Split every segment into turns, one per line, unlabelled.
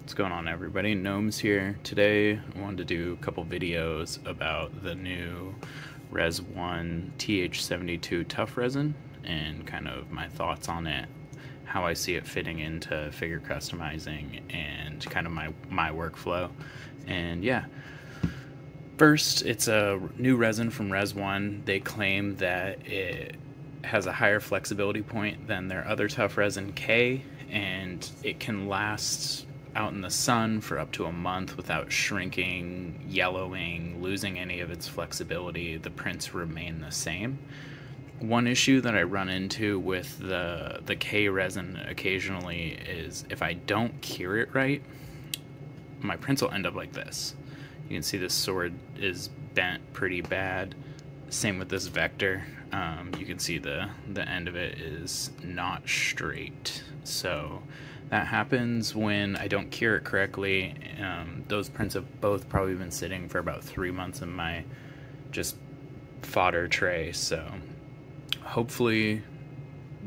What's going on, everybody? Gnomes here. Today I wanted to do a couple videos about the new RESIONE TH72 tough resin and kind of my thoughts on it, how I see it fitting into figure customizing and kind of my workflow. And yeah, first, it's a new resin from RESIONE. They claim that it has a higher flexibility point than their other tough resin K, and it can last out in the sun for up to a month without shrinking, yellowing, losing any of its flexibility. The prints remain the same. One issue that I run into with the K resin occasionally is if I don't cure it right, my prints will end up like this. You can see this sword is bent pretty bad. Same with this vector. You can see the end of it is not straight. So that happens when I don't cure it correctly. Those prints have both probably been sitting for about 3 months in my just fodder tray. So hopefully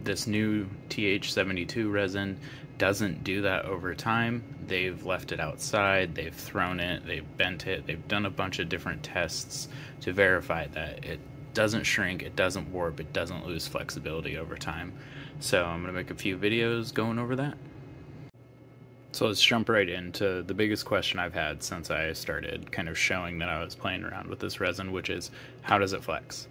this new TH72 resin doesn't do that over time. They've left it outside, they've thrown it, they've bent it, they've done a bunch of different tests to verify that it doesn't shrink, it doesn't warp, it doesn't lose flexibility over time. So I'm going to make a few videos going over that. So let's jump right into the biggest question I've had since I started kind of showing that I was playing around with this resin, which is, how does it flex?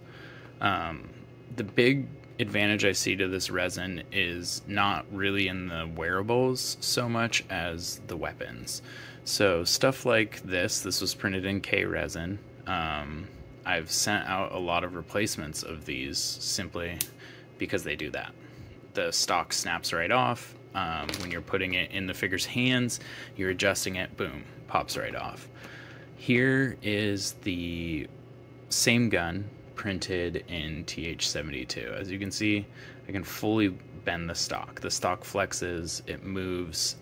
The big advantage I see to this resin is not really in the wearables so much as the weapons. So stuff like this was printed in K resin. I've sent out a lot of replacements of these simply because they do that. The stock snaps right off. When you're putting it in the figure's hands, you're adjusting it, boom, pops right off. Here is the same gun printed in TH72. As you can see, I can fully bend the stock. The stock flexes, it moves,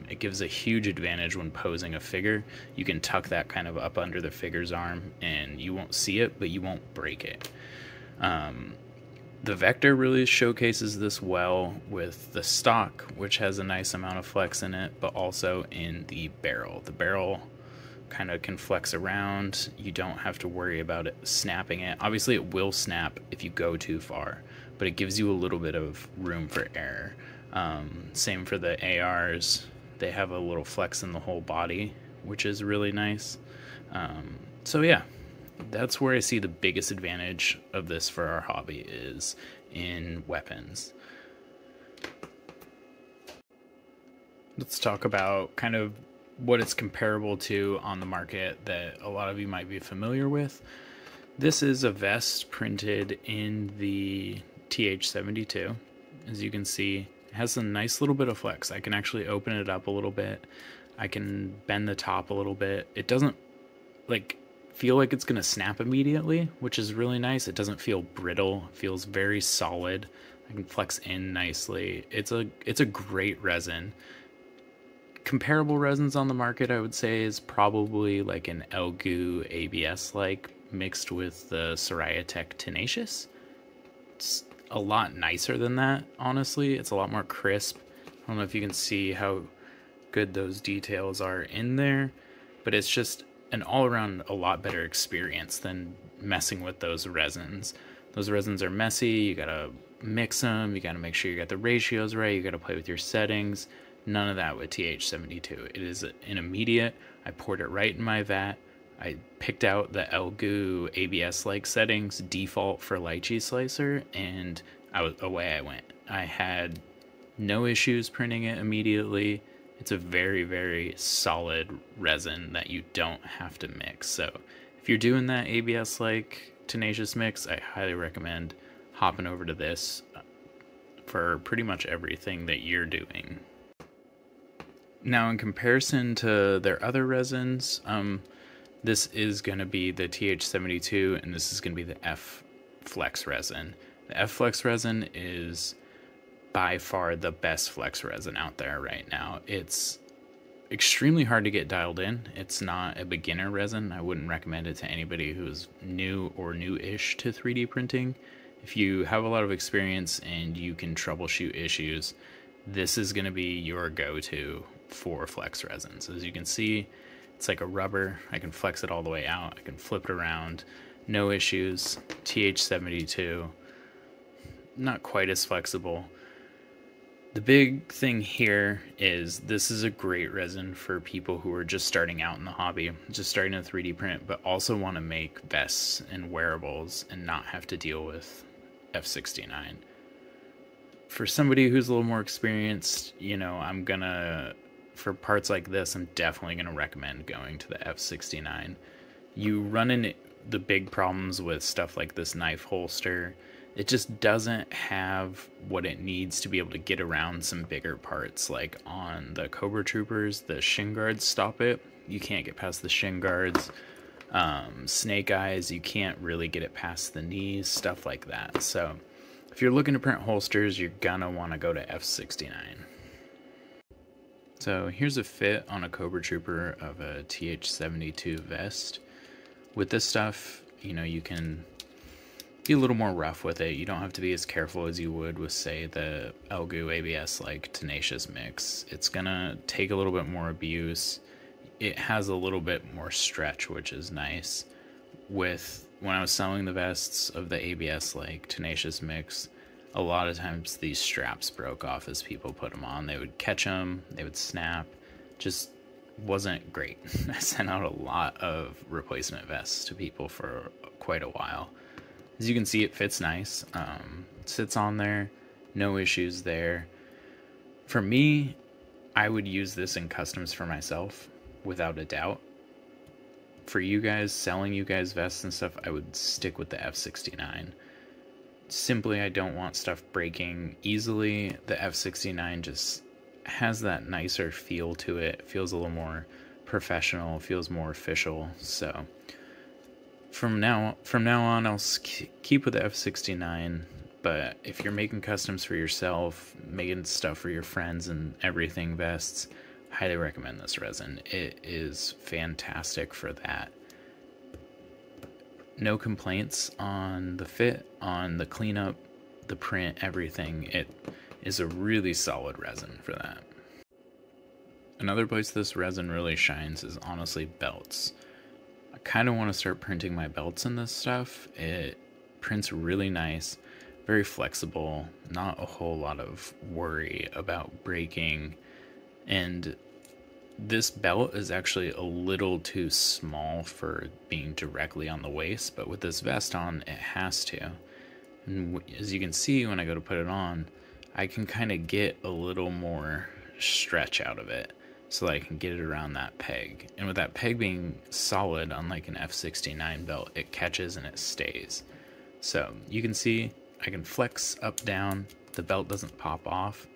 it gives a huge advantage when posing a figure. You can tuck that kind of up under the figure's arm and you won't see it, but you won't break it. The vector really showcases this well with the stock, which has a nice amount of flex in it, but also in the barrel. The barrel kind of can flex around. You don't have to worry about it snapping it. Obviously it will snap if you go too far, but it gives you a little bit of room for error. Same for the ARs. They have a little flex in the whole body, which is really nice. So yeah, that's where I see the biggest advantage of this for our hobby, is in weapons. Let's talk about kind of what it's comparable to on the market that a lot of you might be familiar with. This is a vest printed in the TH72. As you can see, it has a nice little bit of flex. I can actually open it up a little bit. I can bend the top a little bit. It doesn't feel like it's gonna snap immediately, which is really nice. It doesn't feel brittle. It feels very solid. I can flex in nicely. It's a great resin. Comparable resins on the market, I would say, is probably like an Elgu ABS mixed with the Soraya Tech Tenacious. It's a lot nicer than that, honestly. It's a lot more crisp. I don't know if you can see how good those details are in there, but it's just an all-around a lot better experience than messing with those resins. Those resins are messy. You gotta mix them, you gotta make sure you got the ratios right, you gotta play with your settings. None of that with TH72. It is an immediate. I poured it right in my vat. I picked out the Elgu ABS-like settings, default for lychee slicer, and away I went. I had no issues printing it immediately. It's a very, very solid resin that you don't have to mix. So if you're doing that ABS-like tenacious mix, I highly recommend hopping over to this for pretty much everything that you're doing. Now, in comparison to their other resins, this is going to be the TH72, and this is going to be the F Flex resin. The F Flex resin is by far the best flex resin out there right now. It's extremely hard to get dialed in. It's not a beginner resin. I wouldn't recommend it to anybody who's new or new-ish to 3D printing. If you have a lot of experience and you can troubleshoot issues, this is going to be your go-to for flex resins. As you can see, it's like a rubber. I can flex it all the way out. I can flip it around. No issues. TH72, not quite as flexible. The big thing here is this is a great resin for people who are just starting out in the hobby, just starting to 3D print, but also want to make vests and wearables and not have to deal with F69. For somebody who's a little more experienced, you know, for parts like this, I'm definitely going to recommend going to the F69. You run into the big problems with stuff like this knife holster. It just doesn't have what it needs to be able to get around some bigger parts. Like on the Cobra Troopers, the shin guards stop it. You can't get past the shin guards. Snake Eyes, you can't really get it past the knees, stuff like that. So if you're looking to print holsters, you're gonna want to go to F69. So here's a fit on a Cobra Trooper of a TH72 vest. With this stuff, you know, you can be a little more rough with it. You don't have to be as careful as you would with, say, the Elgu ABS like Tenacious Mix. It's gonna take a little bit more abuse. It has a little bit more stretch, which is nice. When I was selling the vests of the ABS like Tenacious Mix, a lot of times these straps broke off as people put them on. They would catch them, they would snap. Just wasn't great. I sent out a lot of replacement vests to people for quite a while. As you can see, it fits nice. Sits on there, no issues there. For me, I would use this in customs for myself, without a doubt. For you guys, selling you guys vests and stuff, I would stick with the F69. Simply, I don't want stuff breaking easily. The F69 just has that nicer feel to it. It feels a little more professional, feels more official. So from now on, I'll keep with the F69. But if you're making customs for yourself, making stuff for your friends and everything vests, highly recommend this resin. It is fantastic for that. No complaints on the fit, on the cleanup, the print, everything. It is a really solid resin for that. Another place this resin really shines is honestly belts. I kind of want to start printing my belts in this stuff. It prints really nice, very flexible, not a whole lot of worry about breaking, and this belt is actually a little too small for being directly on the waist, but with this vest on, it has to. And as you can see, when I go to put it on, I can kind of get a little more stretch out of it so that I can get it around that peg. And with that peg being solid, unlike an F69 belt, it catches and it stays. So you can see I can flex up, down, the belt doesn't pop off.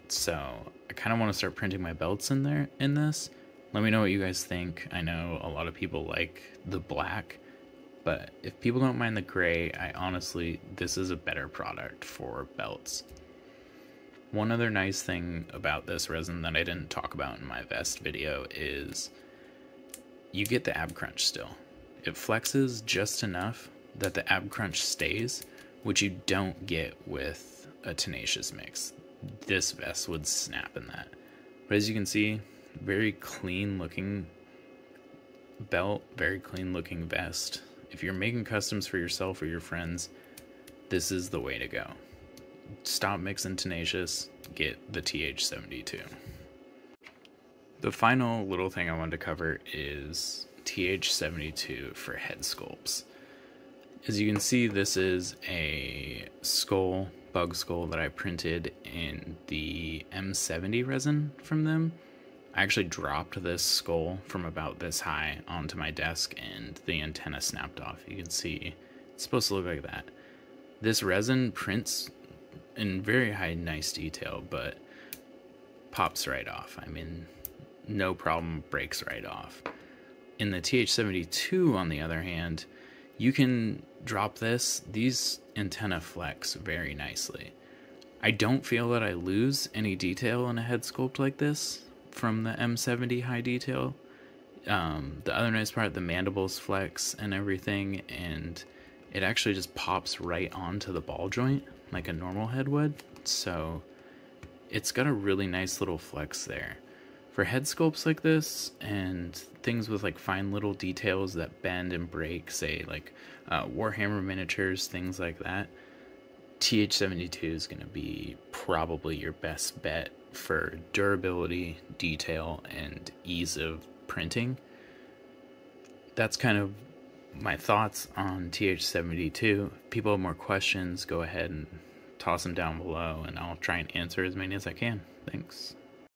So I kind of want to start printing my belts in this. Let me know what you guys think. I know a lot of people like the black, but if people don't mind the gray, this is a better product for belts. One other nice thing about this resin that I didn't talk about in my vest video is you get the ab crunch still. It flexes just enough that the ab crunch stays, which you don't get with a Tenacious Mix. This vest would snap in that. But as you can see, very clean looking belt, very clean looking vest. If you're making customs for yourself or your friends, this is the way to go. Stop mixing Tenacious, get the TH72. The final little thing I wanted to cover is TH72 for head sculpts. As you can see, this is a skull, bug skull that I printed in the M70 resin from them. I actually dropped this skull from about this high onto my desk and the antenna snapped off. You can see it's supposed to look like that. This resin prints in very high, nice detail, but pops right off. I mean, no problem, breaks right off. In the TH72, on the other hand, you can drop this. These antenna flex very nicely. I don't feel that I lose any detail in a head sculpt like this from the M70 high detail. The other nice part, the mandibles flex and everything, and it actually just pops right onto the ball joint like a normal head would. So it's got a really nice little flex there. For head sculpts like this and things with like fine little details that bend and break, say like Warhammer miniatures, things like that, TH72 is going to be probably your best bet for durability, detail, and ease of printing. That's kind of my thoughts on TH72. If people have more questions, go ahead and toss them down below, and I'll try and answer as many as I can. Thanks.